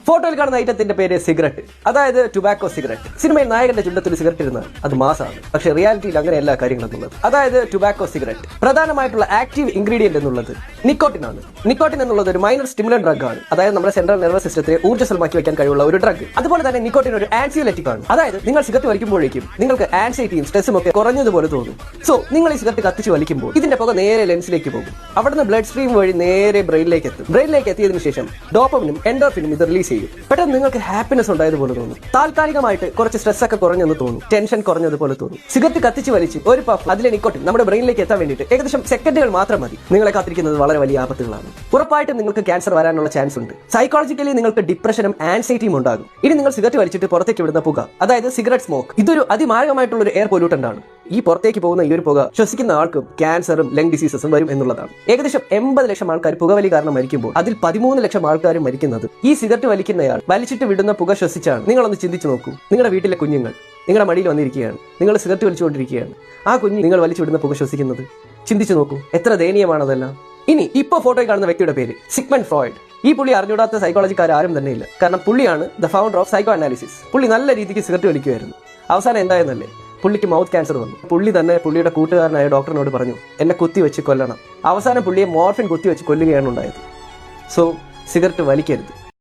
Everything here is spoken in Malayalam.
ഫോട്ടോയിൽ കാണുന്ന ഐറ്റത്തിന്റെ പേര് സിഗരറ്റ്, അതായത് ടുബാക്കോ സിഗരറ്റ്. സിനിമയിൽ നായകന്റെ ചുണ്ടത്തിൽ സിഗരറ്റ് ഇരുന്നാൽ അത് മാസാണ്, പക്ഷേ റിയാലിറ്റിയിൽ അങ്ങനെയല്ല കാര്യങ്ങളെന്നുള്ളത്. അതായത് ടുബാക്കോ സിഗരറ്റ് പ്രധാനമായിട്ടുള്ള ആക്റ്റീവ് ഇൻഗ്രീഡിയന്റ് എന്നുള്ളത് നിക്കോട്ടിൻ ആണ്. നിക്കോട്ടിൻ എന്നുള്ളത് ഒരു മൈനർ സ്റ്റിമുലന്റ് ഡ്രഗ് ആണ്, അതായത് നമ്മുടെ സെൻട്രൽ നെർവസ് സിസ്റ്റത്തെ ഊർജ്ജസ്വലമാക്കി വെക്കാൻ കഴിവുള്ള ഒരു ഡ്രഗ്. അതുപോലെ തന്നെ നിക്കോട്ടിൻ ഒരു ആൻസിയോലെറ്റിക് ആണ്, അതായത് നിങ്ങൾ സിഗരറ്റ് വലിക്കുമ്പോഴേക്കും നിങ്ങൾക്ക് ആൻസൈറ്റിയും സ്ട്രെസ്സും ഒക്കെ കുറഞ്ഞതുപോലെ തോന്നും. സോ നിങ്ങൾ ഈ സിഗരറ്റ് കത്തിച്ച് വലിക്കുമ്പോൾ ഇതിന്റെ പുക നേരെ ലെൻസിലേക്ക് പോകും, അവിടുന്ന് ബ്ലഡ് സ്ട്രീം വഴി നേരെ ബ്രെയിനിലേക്ക് എത്തും. ബ്രെയിനിലേക്ക് എത്തിയതിനു ശേഷം ഡോപ്പമിനും എൻഡോർഫിനും ഇത് റിലീസ് ചെയ്യും. പെട്ടെന്ന് നിങ്ങൾക്ക് ഹാപ്പിനെസ് ഉണ്ടായതുപോലെ തോന്നും, താൽക്കാലികമായിട്ട് കുറച്ച് സ്ട്രെസ് ഒക്കെ കുറഞ്ഞെന്ന് തോന്നും, ടെൻഷൻ കുറഞ്ഞതുപോലെ തോന്നും. സിഗരറ്റ് കത്തിച്ച് വലിച്ച് ഒരു പഫ് അതിലെ നിക്കോട്ടിൻ നമ്മുടെ ബ്രെയിനിലേക്ക് എത്താൻ വേണ്ടിയിട്ട് ഏകദേശം സെക്കൻഡുകൾ മാത്രം മതി. നിങ്ങളെ കാത്തിരിക്കുന്നത് വളരെ വലിയ ആപത്തുകളാണ്. ഉറപ്പായിട്ടും നിങ്ങൾക്ക് ക്യാൻസർ വരാനുള്ള ചാൻസ് ഉണ്ട്. സൈക്കോളജിക്കലി നിങ്ങൾക്ക് ഡിപ്രഷനും ആൻസൈറ്റിയും ഉണ്ടാകും. ഇനി നിങ്ങൾ സിഗരറ്റ് വലിച്ചിട്ട് പുറത്തേക്ക് വിടുന്ന പുക, അതായത് സിഗരറ്റ് സ്മോക്ക്, ഇതൊരു അതിമാരകമായിട്ടുള്ള ഒരു എയർ പൊല്യൂട്ടന്റ് ആണ്. ഈ പുറത്തേക്ക് പോകുന്ന ഈ ഒരു പുക ശ്വസിക്കുന്ന ആൾക്കും ക്യാൻസറും ലങ് ഡിസീസസും വരും എന്നുള്ളതാണ്. ഏകദേശം 80 ലക്ഷം ആൾക്കാർ പുകവലി കാരണം മരിക്കുമ്പോൾ അതിൽ 13 ലക്ഷം ആൾക്കാരും മരിക്കുന്നത് ഈ സിഗരറ്റ് വലിക്കുന്നയാൾ വലിച്ചിട്ട് വിടുന്ന പുക ശ്വസിച്ചാണ്. നിങ്ങളൊന്ന് ചിന്തിച്ചു നോക്കൂ. നിങ്ങളുടെ വീട്ടിലെ കുഞ്ഞുങ്ങൾ നിങ്ങളുടെ മടിയിൽ വന്നിരിക്കുകയാണ്, നിങ്ങൾ സിഗരറ്റ് വലിച്ചുകൊണ്ടിരിക്കുകയാണ്, ആ കുഞ്ഞ് നിങ്ങൾ വലിച്ചു വിടുന്ന പുക ശ്വസിക്കുന്നത്. ചിന്തിച്ചു നോക്കൂ, എത്ര ദയനീയമാണതെല്ലാം. ഇനി ഇപ്പോൾ ഫോട്ടോയിൽ കാണുന്ന വ്യക്തിയുടെ പേര് സിഗ്മണ്ട് ഫ്രോയിഡ്. ഈ പുള്ളി അറിഞ്ഞൂടാത്ത സൈക്കോളജിക്കാർ ആരും തന്നെ ഇല്ല, കാരണം പുള്ളിയാണ് the founder of psycho analysis. പുള്ളി നല്ല രീതിക്ക് സിഗരറ്റ് വലിക്കുമായിരുന്നു. അവസാനം എന്തായെന്നല്ലേ, പുള്ളിക്ക് മൗത്ത് ക്യാൻസർ വന്നു. പുള്ളി തന്നെ പുള്ളിയുടെ കൂട്ടുകാരനായ ഡോക്ടറിനോട് പറഞ്ഞു, എന്നെ കുത്തി വെച്ച് കൊല്ലണം. അവസാനം പുള്ളിയെ മോർഫിൻ കുത്തി വെച്ച് കൊല്ലുകയാണ് ഉണ്ടായത്. So cigarette വലിക്കരുത്.